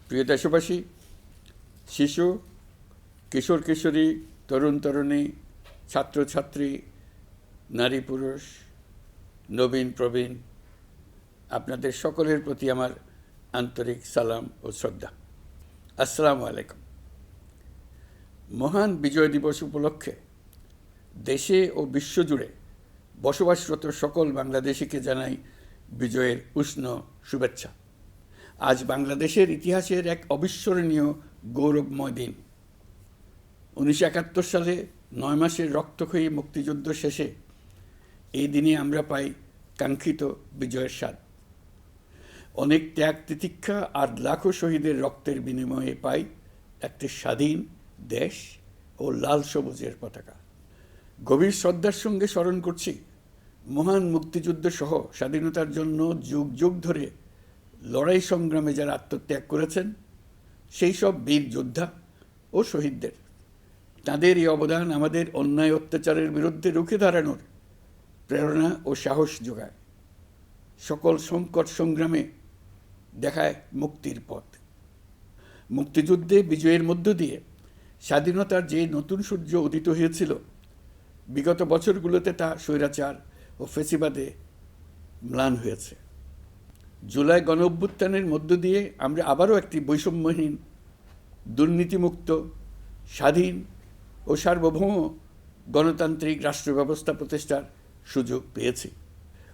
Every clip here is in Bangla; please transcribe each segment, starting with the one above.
প্রিয় দেশবাসী, শিশু, কিশোর কিশোরী, তরুণ তরুণী, ছাত্রছাত্রী, নারী পুরুষ, নবীন প্রবীণ, আপনাদের সকলের প্রতি আমার আন্তরিক সালাম ও শ্রদ্ধা। আসসালামু আলাইকুম। মহান বিজয় দিবস উপলক্ষে দেশে ও বিশ্বজুড়ে বসবাসরত সকল বাংলাদেশিকে জানাই বিজয়ের উষ্ণ শুভেচ্ছা। আজ বাংলাদেশের ইতিহাসের এক অবিস্মরণীয় গৌরবময় দিন। 1971 সালে 9 মাসের রক্তক্ষয়ী মুক্তিযুদ্ধ শেষে এই দিনে আমরা পাই কাঙ্ক্ষিত বিজয়ের স্বাদ। অনেক ত্যাগ তিতিক্ষা আর লাখো শহীদের রক্তের বিনিময়ে পাই একটি স্বাধীন দেশ ও লাল সবুজের পতাকা। গভীর শ্রদ্ধার সঙ্গে স্মরণ করছি মহান মুক্তিযুদ্ধ সহ স্বাধীনতার জন্য যুগ যুগ ধরে লড়াই সংগ্রামে যারা আত্মত্যাগ করেছেন সেই সব বীর যোদ্ধা ও শহীদদের। তাদের এই অবদান আমাদের অন্যায় অত্যাচারের বিরুদ্ধে রুখে দাঁড়ানোর প্রেরণা ও সাহস যোগায়, সকল সংকট সংগ্রামে দেখায় মুক্তির পথ। মুক্তিযুদ্ধে বিজয়ের মধ্য দিয়ে স্বাধীনতার যে নতুন সূর্য উদিত হয়েছিল, বিগত বছরগুলোতে তা স্বৈরাচার ও ফ্যাসিবাদে ম্লান হয়েছে। জুলাই গণ অভ্যুত্থানের মধ্য দিয়ে আমরা আবারও একটি বৈষম্যহীন, দুর্নীতিমুক্ত, স্বাধীন ও সার্বভৌম গণতান্ত্রিক রাষ্ট্র ব্যবস্থা প্রতিষ্ঠার সুযোগ পেয়েছি।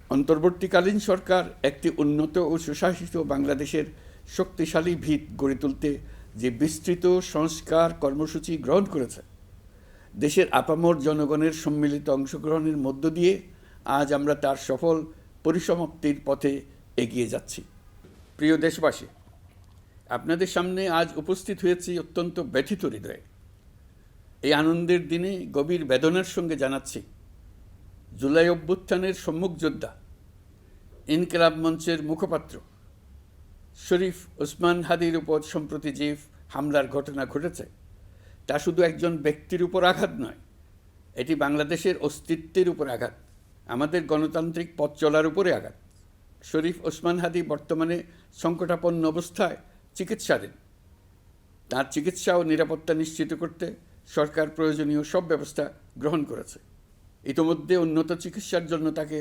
অন্তর্বর্তীকালীন সরকার একটি উন্নত ও সুশাসিত বাংলাদেশের শক্তিশালী ভিত গড়ে তুলতে যে বিস্তৃত সংস্কার কর্মসূচি গ্রহণ করেছে, দেশের আপামর জনগণের সম্মিলিত অংশগ্রহণের মধ্য দিয়ে আজ আমরা তার সফল পরিসমাপ্তির পথে এগিয়ে যাচ্ছি। প্রিয় দেশবাসী, আপনাদের সামনে আজ উপস্থিত হয়েছি অত্যন্ত ব্যথিত হৃদয়ে। এই আনন্দের দিনে গভীর বেদনার সঙ্গে জানাচ্ছি, জুলাই অভ্যুত্থানের সম্মুখ যোদ্ধা, ইনকিলাব মঞ্চের মুখপাত্র শরীফ ওসমান হাদির উপর সম্প্রতি যে হামলার ঘটনা ঘটেছে, তা শুধু একজন ব্যক্তির উপর আঘাত নয়, এটি বাংলাদেশের অস্তিত্বের উপর আঘাত, আমাদের গণতান্ত্রিক পথ চলার উপরে আঘাত। শরীফ ওসমান হাদি বর্তমানে সংকটাপন্ন অবস্থায় চিকিৎসাধীন। তার চিকিৎসা ও নিরাপত্তা নিশ্চিত করতে সরকার প্রয়োজনীয় সব ব্যবস্থা গ্রহণ করেছে। ইতোমধ্যে উন্নত চিকিৎসার জন্য তাকে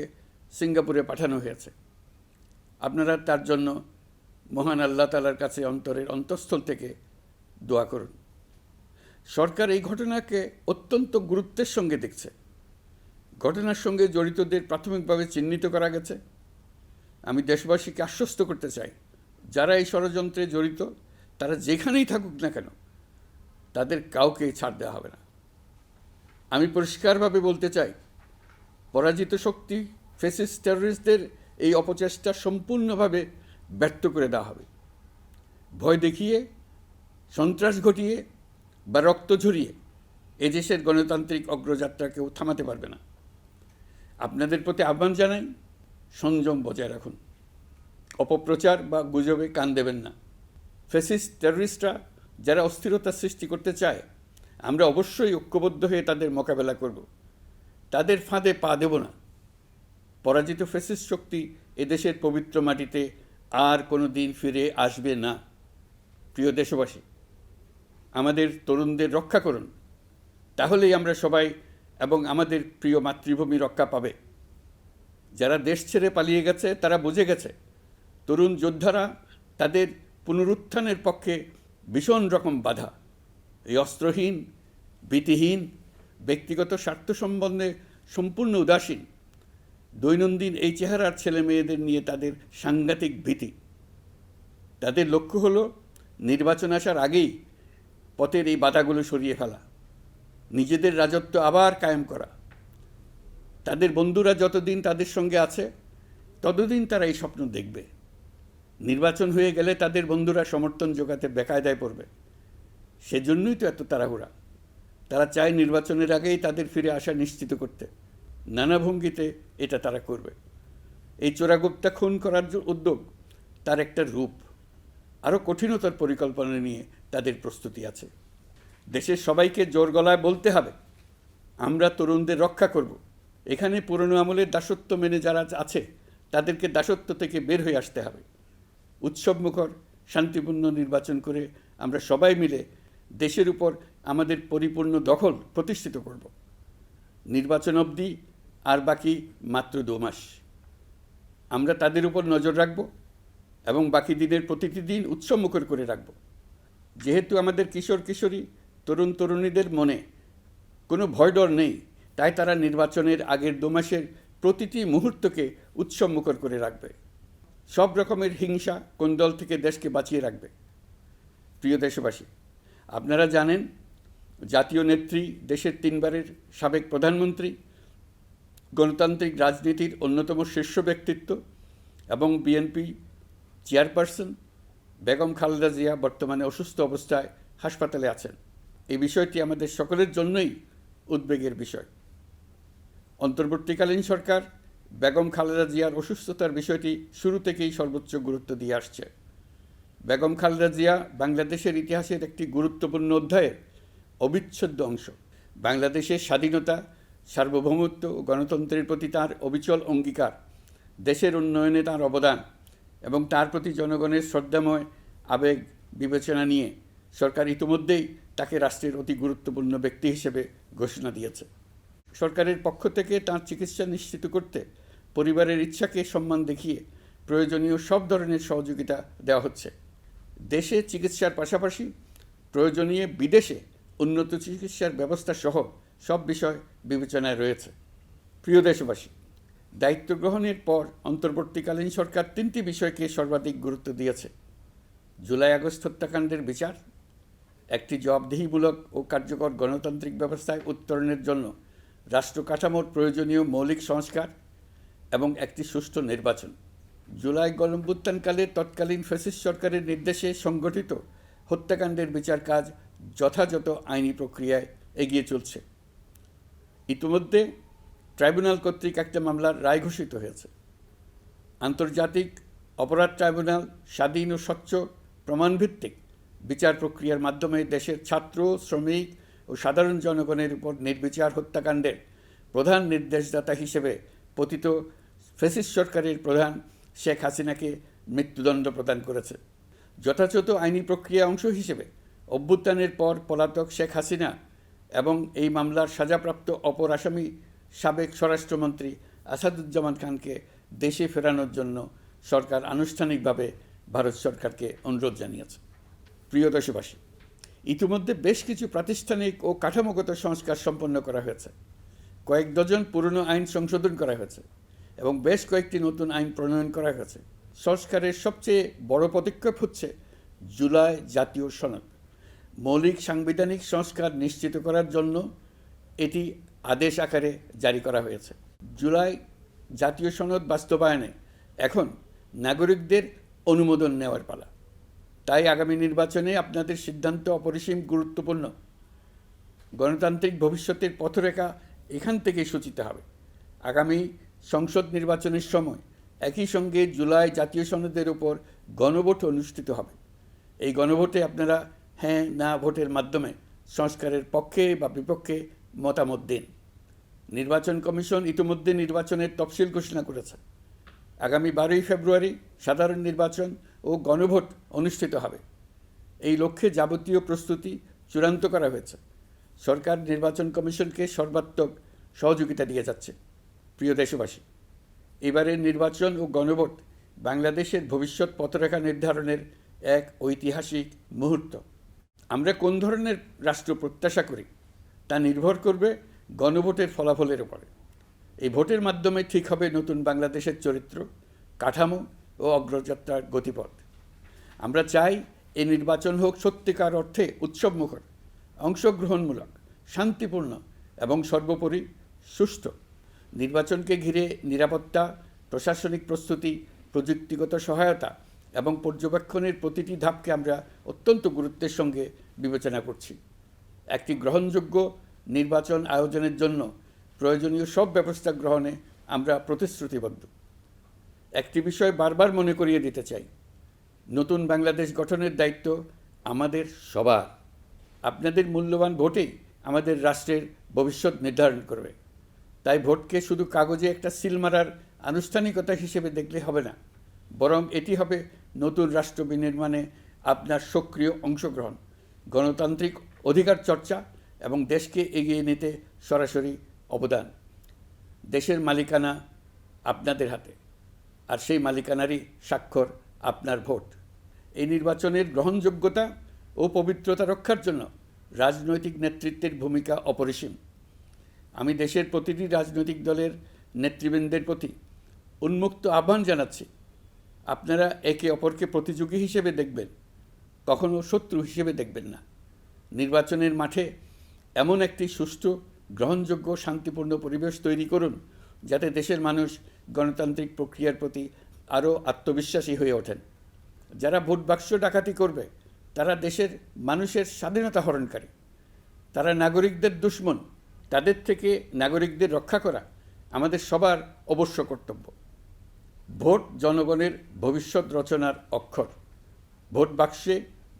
সিঙ্গাপুরে পাঠানো হয়েছে। আপনারা তার জন্য মহান আল্লাহ তাআলার কাছে অন্তরের অন্তঃস্থল থেকে দোয়া করুন। সরকার এই ঘটনাকে অত্যন্ত গুরুত্বের সঙ্গে দেখছে। ঘটনার সঙ্গে জড়িতদের প্রাথমিকভাবে চিহ্নিত করা গেছে। আমি দেশবাসীকে আশ্বস্ত করতে চাই, যারা এই ষড়যন্ত্রে জড়িত তারা যেখানেই থাকুক না কেন, তাদের কাউকে ছাড় দেওয়া হবে না। আমি পরিষ্কারভাবে বলতে চাই, পরাজিত শক্তি ফ্যাসিস্ট টেররিস্টদের এই অপচেষ্টা সম্পূর্ণভাবে ব্যর্থ করে দেওয়া হবে। ভয় দেখিয়ে, সন্ত্রাস ঘটিয়ে বা রক্ত ঝরিয়ে এদেশের গণতান্ত্রিক অগ্রযাত্রা কেউ থামাতে পারবে না। আপনাদের প্রতি আহ্বান জানাই, সংযম বজায় রাখুন, অপপ্রচার বা গুজবে কান দেবেন না। ফ্যাসিস্ট টেররিস্টরা যারা অস্থিরতা সৃষ্টি করতে চায়, আমরা অবশ্যই ঐক্যবদ্ধ হয়ে তাদের মোকাবেলা করব, তাদের ফাঁদে পা দেব না। পরাজিত ফ্যাসিস্ট শক্তি এদেশের পবিত্র মাটিতে আর কোনো দিন ফিরে আসবে না। প্রিয় দেশবাসী, আমাদের তরুণদের রক্ষা করুন, তাহলেই আমরা সবাই এবং আমাদের প্রিয় মাতৃভূমি রক্ষা পাবে। যারা দেশ ছেড়ে পালিয়ে গেছে তারা বুঝে গেছে, তরুণ যোদ্ধারা তাদের পুনরুত্থানের পক্ষে ভীষণ রকম বাধা। এই অস্ত্রহীন, ভীতিহীন, ব্যক্তিগত স্বার্থ সম্বন্ধে সম্পূর্ণ উদাসীন, দৈনন্দিন এই চেহারার ছেলে মেয়েদের নিয়ে তাদের সাংঘাতিক ভীতি। তাদের লক্ষ্য হলো নির্বাচন আসার আগেই পথের এই বাধাগুলো সরিয়ে ফেলা, নিজেদের রাজত্ব আবার কায়েম করা। তাদের বন্ধুরা যতদিন তাদের সঙ্গে আছে ততদিন তারা এই স্বপ্ন দেখবে। নির্বাচন হয়ে গেলে তাদের বন্ধুরা সমর্থন জোগাতে বেকায়দায় পড়বে। সেজন্যই তো এত তাড়াহুড়া। তারা চায় নির্বাচনের আগেই তাদের ফিরে আসা নিশ্চিত করতে। নানা ভঙ্গিতে এটা তারা করবে। এই চোরাগুপ্তা খুন করার উদ্যোগ তার একটা রূপ। আরও কঠিনতর পরিকল্পনা নিয়ে তাদের প্রস্তুতি আছে। দেশের সবাইকে জোর গলায় বলতে হবে, আমরা তরুণদের রক্ষা করব। এখানে পুরনো আমলের দাসত্ব মেনে যারা আছে তাদেরকে দাসত্ব থেকে বের হয়ে আসতে হবে। উৎসবমুখর শান্তিপূর্ণ নির্বাচন করে আমরা সবাই মিলে দেশের উপর আমাদের পরিপূর্ণ দখল প্রতিষ্ঠিত করব। নির্বাচন অবধি আর বাকি মাত্র 2 মাস। আমরা তাদের উপর নজর রাখব এবং বাকি দিনের প্রতিটি দিন উৎসবমুখর করে রাখব। যেহেতু আমাদের কিশোর কিশোরী তরুণ তরুণীদের মনে কোনো ভয় ডর নেই, তাই তারা নির্বাচনের আগের 2 মাসের প্রতিটি মুহূর্তকে উৎসবমুখর করে রাখবে। সব রকমের হিংসা কোন্দল থেকে দেশকে বাঁচিয়ে রাখবে। প্রিয় দেশবাসী, আপনারা জানেন জাতীয় নেত্রী, দেশের 3 বারের সাবেক প্রধানমন্ত্রী, গণতান্ত্রিক রাজনীতির অন্যতম শীর্ষ ব্যক্তিত্ব এবং বিএনপি চেয়ারপারসন বেগম খালেদা জিয়া বর্তমানে অসুস্থ অবস্থায় হাসপাতালে আছেন। এই বিষয়টি আমাদের সকলের জন্যই উদ্বেগের বিষয়। অন্তর্বর্তীকালীন সরকার বেগম খালেদা জিয়ার অসুস্থতার বিষয়টি শুরু থেকেই সর্বোচ্চ গুরুত্ব দিয়ে আসছে। বেগম খালেদা জিয়া বাংলাদেশের ইতিহাসের একটি গুরুত্বপূর্ণ অধ্যায়ের অবিচ্ছেদ্য অংশ। বাংলাদেশের স্বাধীনতা, সার্বভৌমত্ব ও গণতন্ত্রের প্রতি তাঁর অবিচল অঙ্গীকার, দেশের উন্নয়নে তাঁর অবদান এবং তার প্রতি জনগণের শ্রদ্ধাময় আবেগ বিবেচনা নিয়ে সরকার ইতিমধ্যেই তাকে রাষ্ট্রের অতি গুরুত্বপূর্ণ ব্যক্তি হিসেবে ঘোষণা দিয়েছে। সরকারের পক্ষ থেকে তাঁর চিকিৎসা নিশ্চিত করতে পরিবারের ইচ্ছাকে সম্মান দেখিয়ে প্রয়োজনীয় সব ধরনের সহযোগিতা দেওয়া হচ্ছে। দেশে চিকিৎসার পাশাপাশি প্রয়োজনীয় বিদেশে উন্নত চিকিৎসার ব্যবস্থা সহ সব বিষয় বিবেচনায় রয়েছে। প্রিয় দেশবাসী, দায়িত্ব গ্রহণের পর অন্তর্বর্তীকালীন সরকার 3টি বিষয়কে সর্বাধিক গুরুত্ব দিয়েছে: জুলাই আগস্ট হত্যাকাণ্ডের বিচার, একটি জবাবদিহিমূলক ও কার্যকর গণতান্ত্রিক ব্যবস্থায় উত্তরণের জন্য রাষ্ট্র কাঠামোর প্রয়োজনীয় মৌলিক সংস্কার এবং একটি সুষ্ঠু নির্বাচন। জুলাই গণঅভ্যুত্থানকালে তৎকালীন ফ্যাসিস্ট সরকারের নির্দেশে সংগঠিত হত্যাকাণ্ডের বিচার কাজ যথাযথ আইনি প্রক্রিয়ায় এগিয়ে চলছে। ইতিমধ্যে ট্রাইব্যুনাল কর্তৃক একটা মামলার রায় ঘোষিত হয়েছে। আন্তর্জাতিক অপরাধ ট্রাইব্যুনাল স্বাধীন ও স্বচ্ছ প্রমাণভিত্তিক বিচার প্রক্রিয়ার মাধ্যমে দেশের ছাত্র, শ্রমিক ও সাধারণ জনগণের উপর নির্বিচার হত্যাকাণ্ডের প্রধান নির্দেশদাতা হিসেবে পতিত ফ্যাসিস্ট সরকারের প্রধান শেখ হাসিনাকে মৃত্যুদণ্ড প্রদান করেছে। যথাযথ আইনি প্রক্রিয়া অংশ হিসেবে অভ্যুত্থানের পর পলাতক শেখ হাসিনা এবং এই মামলার সাজাপ্রাপ্ত অপর আসামি সাবেক স্বরাষ্ট্রমন্ত্রী আসাদুজ্জামান খানকে দেশে ফেরানোর জন্য সরকার আনুষ্ঠানিকভাবে ভারত সরকারকে অনুরোধ জানিয়েছে। প্রিয় দেশবাসী, ইতিমধ্যে বেশ কিছু প্রাতিষ্ঠানিক ও কাঠামোগত সংস্কার সম্পন্ন করা হয়েছে। কয়েক ডজন পুরনো আইন সংশোধন করা হয়েছে এবং বেশ কয়েকটি নতুন আইন প্রণয়ন করা হয়েছে। সংস্কারের সবচেয়ে বড় পদক্ষেপ হচ্ছে জুলাই জাতীয় সনদ। মৌলিক সাংবিধানিক সংস্কার নিশ্চিত করার জন্য এটি আদেশ আকারে জারি করা হয়েছে। জুলাই জাতীয় সনদ বাস্তবায়নে এখন নাগরিকদের অনুমোদন নেওয়ার পালা। তাই আগামী নির্বাচনে আপনাদের সিদ্ধান্ত অপরিসীম গুরুত্বপূর্ণ। গণতান্ত্রিক ভবিষ্যতের পথরেখা এখান থেকেই সূচিত হবে। আগামী সংসদ নির্বাচনের সময় একই সঙ্গে জুলাই জাতীয় সনদের উপর গণভোট অনুষ্ঠিত হবে। এই গণভোটে আপনারা হ্যাঁ না ভোটের মাধ্যমে সংস্কারের পক্ষে বা বিপক্ষে মতামত দিন। নির্বাচন কমিশন ইতিমধ্যে নির্বাচনের তফসিল ঘোষণা করেছে। আগামী 12ই ফেব্রুয়ারি সাধারণ নির্বাচন ও গণভোট অনুষ্ঠিত হবে। এই লক্ষ্যে যাবতীয় প্রস্তুতি চূড়ান্ত করা হয়েছে। সরকার নির্বাচন কমিশনকে সর্বাত্মক সহযোগিতা দিয়ে যাচ্ছে। প্রিয় দেশবাসী, এবারের নির্বাচন ও গণভোট বাংলাদেশের ভবিষ্যৎ পথরেখা নির্ধারণের এক ঐতিহাসিক মুহূর্ত। আমরা কোন ধরনের রাষ্ট্র প্রত্যাশা করি তা নির্ভর করবে গণভোটের ফলাফলের উপরে। এই ভোটের মাধ্যমে ঠিক হবে নতুন বাংলাদেশের চরিত্র, কাঠামো ও অগ্রযাত্রার গতিপথ। আমরা চাই এই নির্বাচন হোক সত্যিকার অর্থে উৎসবমুখর, অংশগ্রহণমূলক, শান্তিপূর্ণ এবং সর্বোপরি সুষ্ঠু। নির্বাচনকে ঘিরে নিরাপত্তা, প্রশাসনিক প্রস্তুতি, প্রযুক্তিগত সহায়তা এবং পর্যবেক্ষণের প্রতিটি ধাপকে আমরা অত্যন্ত গুরুত্বের সঙ্গে বিবেচনা করছি। একটি গ্রহণযোগ্য নির্বাচন আয়োজনের জন্য প্রয়োজনীয় সব ব্যবস্থা গ্রহণে আমরা প্রতিশ্রুতিবদ্ধ। একটি বিষয় বারবার মনে করিয়ে দিতে চাই, নতুন বাংলাদেশ গঠনের দায়িত্ব আমাদের সবার। আপনাদের মূল্যবান ভোটেই আমাদের রাষ্ট্রের ভবিষ্যৎ নির্ধারণ করবে। তাই ভোটকে শুধু কাগজে একটা সিল মারার আনুষ্ঠানিকতা হিসেবে দেখলে হবে না, বরং এটি হবে নতুন রাষ্ট্র বিনির্মাণে আপনার সক্রিয় অংশগ্রহণ, গণতান্ত্রিক অধিকার চর্চা এবং দেশকে এগিয়ে নিতে সরাসরি অবদান। দেশের মালিকানা আপনাদের হাতে, আর সেই মালিকানারই স্বাক্ষর আপনার ভোট। এই নির্বাচনের গ্রহণযোগ্যতা ও পবিত্রতা রক্ষার জন্য রাজনৈতিক নেতৃত্বের ভূমিকা অপরিসীম। আমি দেশের প্রতিটি রাজনৈতিক দলের নেতৃবৃন্দের প্রতি উন্মুক্ত আহ্বান জানাচ্ছি, আপনারা একে অপরকে প্রতিযোগী হিসেবে দেখবেন, কখনো শত্রু হিসেবে দেখবেন না। নির্বাচনের মাঠে এমন একটি সুষ্ঠু, গ্রহণযোগ্য, শান্তিপূর্ণ পরিবেশ তৈরি করুন যাতে দেশের মানুষ গণতান্ত্রিক প্রক্রিয়ার প্রতি আরও আত্মবিশ্বাসী হয়ে ওঠেন। যারা ভোট বাক্স ডাকাতি করবে তারা দেশের মানুষের স্বাধীনতা হরণকারী, তারা নাগরিকদের দুশমন। তাদের থেকে নাগরিকদের রক্ষা করা আমাদের সবার অবশ্য কর্তব্য। ভোট জনগণের ভবিষ্যৎ রচনার অক্ষর। ভোট বাক্সে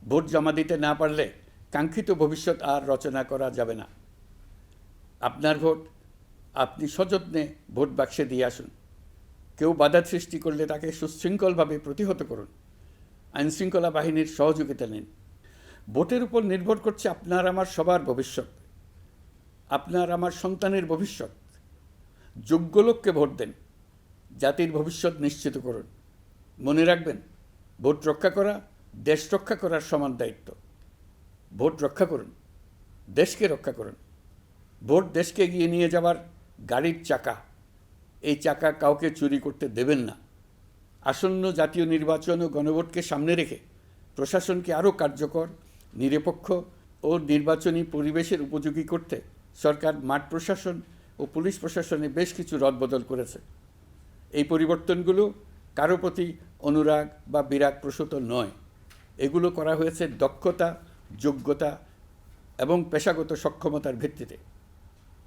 ভোট জমা দিতে না পারলে কাঙ্ক্ষিত ভবিষ্যৎ আর রচনা করা যাবে না। আপনার ভোট আপনি সযত্নে ভোট বাক্সে দিয়ে আসুন। কেউ বাধা সৃষ্টি করলে তাকে সুশৃঙ্খলভাবে প্রতিহত করুন। আইনশৃঙ্খলা বাহিনীর সহযোগিতা নিন। ভোটের উপর নির্ভর করছে আপনার আমার সবার ভবিষ্যৎ, আপনার আমার সন্তানের ভবিষ্যৎ। যোগ্য লোককে ভোট দেন, জাতির ভবিষ্যৎ নিশ্চিত করুন। মনে রাখবেন, ভোট রক্ষা করা দেশ রক্ষা করার সমান দায়িত্ব। ভোট রক্ষা করুন, দেশকে রক্ষা করুন। ভোট দেশকে এগিয়ে নিয়ে যাওয়ার গাড়ির চাকা। এই চাকা কাউকে চুরি করতে দেবেন না। আসন্ন জাতীয় নির্বাচন ও গণভোটকে সামনে রেখে প্রশাসনকে আরও কার্যকর, নিরপেক্ষ ও নির্বাচনী পরিবেশের উপযোগী করতে সরকার মাঠ প্রশাসন ও পুলিশ প্রশাসনে বেশ কিছু রদবদল করেছে। এই পরিবর্তনগুলো কারো প্রতি অনুরাগ বা বিরাগ প্রসূত নয়। এগুলো করা হয়েছে দক্ষতা, যোগ্যতা এবং পেশাগত সক্ষমতার ভিত্তিতে।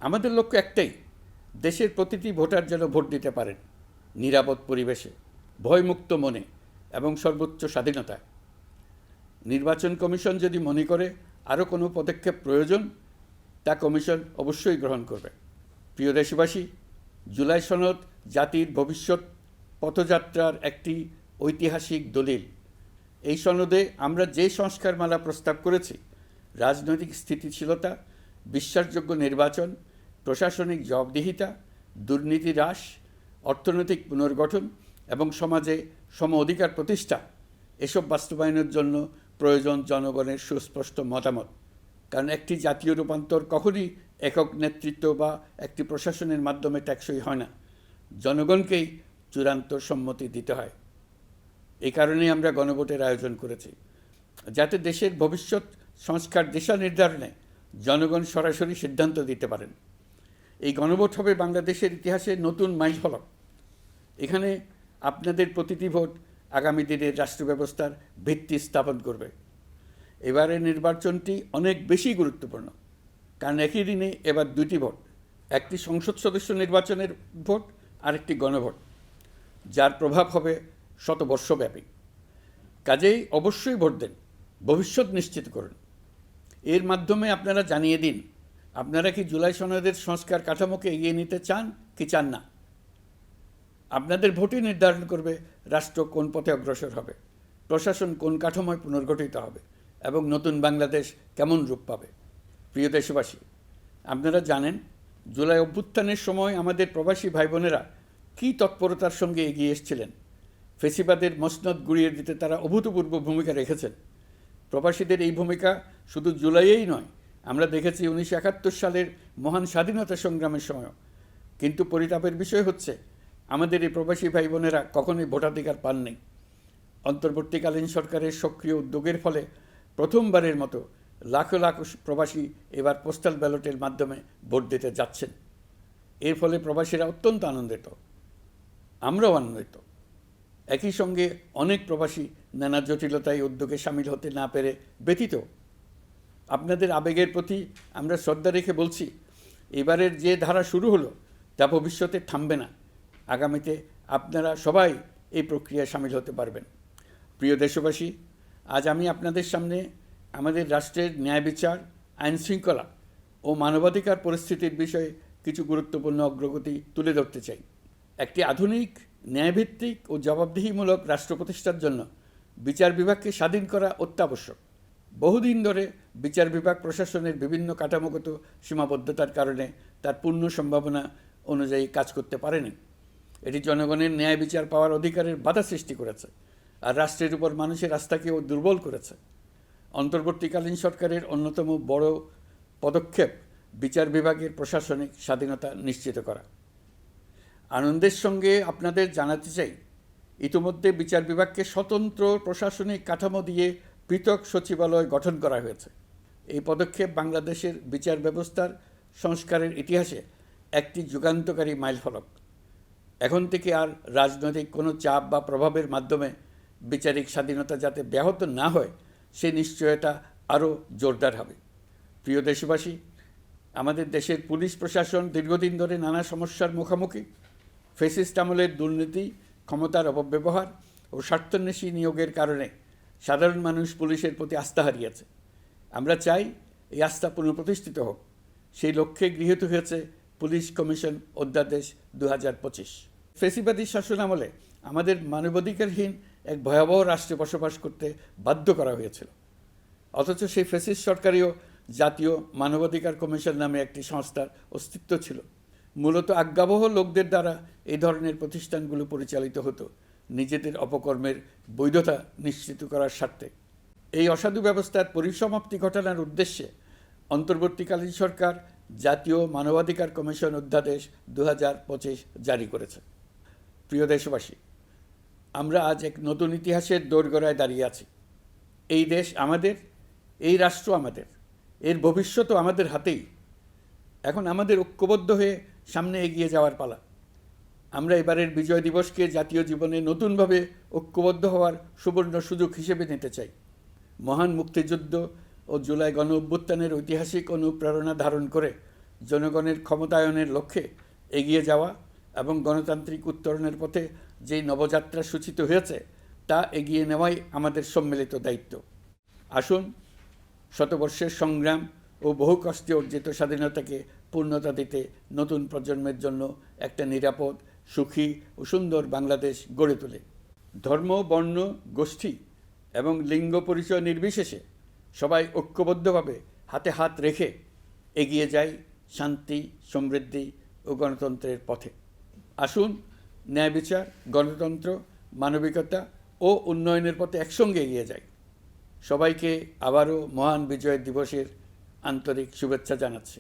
আমাদের লক্ষ্য একটাই, দেশের প্রতিটি ভোটার যেন ভোট দিতে পারেন নিরাপদ পরিবেশে, ভয়মুক্ত মনে এবং সর্বোচ্চ স্বাধীনতায়। নির্বাচন কমিশন যদি মনে করে আরও কোনো পদক্ষেপ প্রয়োজন, তা কমিশন অবশ্যই গ্রহণ করবে। প্রিয় দেশবাসী, জুলাই সনদ জাতির ভবিষ্যৎ পথযাত্রার একটি ঐতিহাসিক দলিল। এই সনদে আমরা যে সংস্কারমালা প্রস্তাব করেছি, রাজনৈতিক স্থিতিশীলতা, বিশ্বাসযোগ্য নির্বাচন, প্রশাসনিক জবাবদিহিতা, দুর্নীতি হ্রাস, অর্থনৈতিক পুনর্গঠন এবং সমাজে সম অধিকার প্রতিষ্ঠা, এসব বাস্তবায়নের জন্য প্রয়োজন জনগণের সুস্পষ্ট মতামত। কারণ একটি জাতীয় রূপান্তর কখনই একক নেতৃত্ব বা একটি প্রশাসনের মাধ্যমে টেকসই হয় না। জনগণকেই চূড়ান্ত সম্মতি দিতে হয়। এই কারণেই আমরা গণভোটের আয়োজন করেছি, যাতে দেশের ভবিষ্যৎ সংস্কার দিশা নির্ধারণে জনগণ সরাসরি সিদ্ধান্ত দিতে পারেন। এই গণভোট হবে বাংলাদেশের ইতিহাসে নতুন মাইলফলক। এখানে আপনাদের প্রতিটি ভোট আগামী দিনের রাষ্ট্র ব্যবস্থার ভিত্তি স্থাপন করবে। এবারের নির্বাচনটি অনেক বেশি গুরুত্বপূর্ণ, কারণ একই দিনে এবার দুটি ভোট, একটি সংসদ সদস্য নির্বাচনের ভোট আর একটি গণভোট, যার প্রভাব হবে শতবর্ষব্যাপী। কাজেই অবশ্যই ভোট দেন, ভবিষ্যৎ নিশ্চিত করুন। এর মাধ্যমে আপনারা জানিয়ে দিন, আপনারা কি জুলাই সনদের সংস্কার কাঠামোকে এগিয়ে নিতে চান কি চান না। আপনাদের ভোটই নির্ধারণ করবে রাষ্ট্র কোন পথে অগ্রসর হবে, প্রশাসন কোন কাঠামোয় পুনর্গঠিত হবে এবং নতুন বাংলাদেশ কেমন রূপ পাবে। প্রিয় দেশবাসী, আপনারা জানেন জুলাই অভ্যুত্থানের সময় আমাদের প্রবাসী ভাই বোনেরা কী তৎপরতার সঙ্গে এগিয়ে এসেছিলেন। ফেসিবাদের মসনদ গুড়িয়ে দিতে তারা অভূতপূর্ব ভূমিকা রেখেছেন। প্রবাসীদের এই ভূমিকা শুধু জুলাইয়েই নয়, আমরা দেখেছি 1971 সালের মহান স্বাধীনতা সংগ্রামের সময়ও। কিন্তু পরিতাপের বিষয় হচ্ছে, আমাদের এই প্রবাসী ভাই বোনেরা কখনোই ভোটাধিকার পাননি। অন্তর্বর্তীকালীন সরকারের সক্রিয় উদ্যোগের ফলে প্রথমবারের মতো লাখো লাখো প্রবাসী এবার পোস্টাল ব্যালটের মাধ্যমে ভোট দিতে যাচ্ছেন। এর ফলে প্রবাসীরা অত্যন্ত আনন্দিত, আমরাও আনন্দিত। একই সঙ্গে অনেক প্রবাসী নানা জটিলতায় উদ্যোগে সামিল হতে না পেরে ব্যথিত। আপনাদের আবেগের প্রতি আমরা শ্রদ্ধা রেখে বলছি, এবারের যে ধারা শুরু হলো তা ভবিষ্যতে থামবে না। আগামীতে আপনারা সবাই এই প্রক্রিয়ায় সামিল হতে পারবেন। প্রিয় দেশবাসী, আজ আমি আপনাদের সামনে আমাদের রাষ্ট্রের ন্যায় বিচার, আইনশৃঙ্খলা ও মানবাধিকার পরিস্থিতির বিষয়ে কিছু গুরুত্বপূর্ণ অগ্রগতি তুলে ধরতে চাই। একটি আধুনিক, ন্যায়ভিত্তিক ও জবাবদিহিমূলক রাষ্ট্র প্রতিষ্ঠার জন্য বিচার বিভাগকে স্বাধীন করা অত্যাবশ্যক। বহুদিন ধরে বিচার বিভাগ প্রশাসনের বিভিন্ন কাঠামোগত সীমাবদ্ধতার কারণে তার পূর্ণ সম্ভাবনা অনুযায়ী কাজ করতে পারেনি। এটি জনগণের ন্যায় বিচার পাওয়ার অধিকারের বাধা সৃষ্টি করেছে, আর রাষ্ট্রের উপর মানুষের আস্থাকেও দুর্বল করেছে। অন্তর্বর্তীকালীন সরকারের অন্যতম বড় পদক্ষেপ বিচার বিভাগের প্রশাসনিক স্বাধীনতা নিশ্চিত করা। আনন্দের সঙ্গে আপনাদের জানাতে চাই, ইতিমধ্যে বিচার বিভাগকে স্বতন্ত্র প্রশাসনিক কাঠামো দিয়ে পৃথক সচিবালয় গঠন করা হয়েছে। এই পদক্ষেপ বাংলাদেশের বিচার ব্যবস্থার সংস্কারের ইতিহাসে একটি যুগান্তকারী মাইলফলক। এখন থেকে আর রাজনৈতিক কোনো চাপ বা প্রভাবের মাধ্যমে বিচারিক স্বাধীনতা যাতে ব্যাহত না হয়, সে নিশ্চয়তা আরও জোরদার হবে। প্রিয় দেশবাসী, আমাদের দেশের পুলিশ প্রশাসন দীর্ঘদিন ধরে নানা সমস্যার মুখোমুখি। ফ্যাসিস্ট আমলের দুর্নীতি, ক্ষমতার অপব্যবহার ও স্বার্থান্বেষী নিয়োগের কারণে সাধারণ মানুষ পুলিশের প্রতি আস্থা হারিয়েছে। আমরা চাই এই আস্থা পুনঃপ্রতিষ্ঠিত হোক। সেই লক্ষ্যে গৃহীত হয়েছে পুলিশ কমিশন অধ্যাদেশ 2025। ফ্যাসিবাদী শাসন আমলে আমাদের মানবাধিকারহীন এক ভয়াবহ রাষ্ট্রে বসবাস করতে বাধ্য করা হয়েছিল। অথচ সেই ফ্যাসিস্ট সরকারেও জাতীয় মানবাধিকার কমিশন নামে একটি সংস্থার অস্তিত্ব ছিল। মূলত আজ্ঞাবহ লোকদের দ্বারা এই ধরনের প্রতিষ্ঠানগুলো পরিচালিত হতো নিজেদের অপকর্মের বৈধতা নিশ্চিত করার স্বার্থে। এই অসাধু ব্যবস্থার পরিসমাপ্তি ঘটানোর উদ্দেশ্যে অন্তর্বর্তীকালীন সরকার জাতীয় মানবাধিকার কমিশন অধ্যাদেশ 2025 জারি করেছে। প্রিয় দেশবাসী, আমরা আজ এক নতুন ইতিহাসের দোরগোড়ায় দাঁড়িয়ে আছি। এই দেশ আমাদের, এই রাষ্ট্র আমাদের, এর ভবিষ্যৎও আমাদের হাতেই। এখন আমাদের ঐক্যবদ্ধ হয়ে সামনে এগিয়ে যাওয়ার পালা। আমরা এবারের বিজয় দিবসকে জাতীয় জীবনে নতুনভাবে ঐক্যবদ্ধ হওয়ার সুবর্ণ সুযোগ হিসেবে নিতে চাই। মহান মুক্তিযুদ্ধ ও জুলাই গণ অভ্যুত্থানের ঐতিহাসিক অনুপ্রেরণা ধারণ করে জনগণের ক্ষমতায়নের লক্ষ্যে এগিয়ে যাওয়া এবং গণতান্ত্রিক উত্তরণের পথে যেই নবযাত্রা সূচিত হয়েছে তা এগিয়ে নেওয়াই আমাদের সম্মিলিত দায়িত্ব। আসুন শতবর্ষের সংগ্রাম ও বহু কষ্টে অর্জিত স্বাধীনতাকে পূর্ণতা দিতে নতুন প্রজন্মের জন্য একটা নিরাপদ, সুখী ও সুন্দর বাংলাদেশ গড়ে তোলে। ধর্ম, বর্ণ, গোষ্ঠী এবং লিঙ্গ পরিচয় নির্বিশেষে সবাই ঐক্যবদ্ধভাবে হাতে হাত রেখে এগিয়ে যাই শান্তি, সমৃদ্ধি ও গণতন্ত্রের পথে। আসুন ন্যায় বিচার, গণতন্ত্র, মানবিকতা ও উন্নয়নের পথে একসঙ্গে এগিয়ে যাই। সবাইকে আবারও মহান বিজয় দিবসের আন্তরিক শুভেচ্ছা জানাচ্ছি।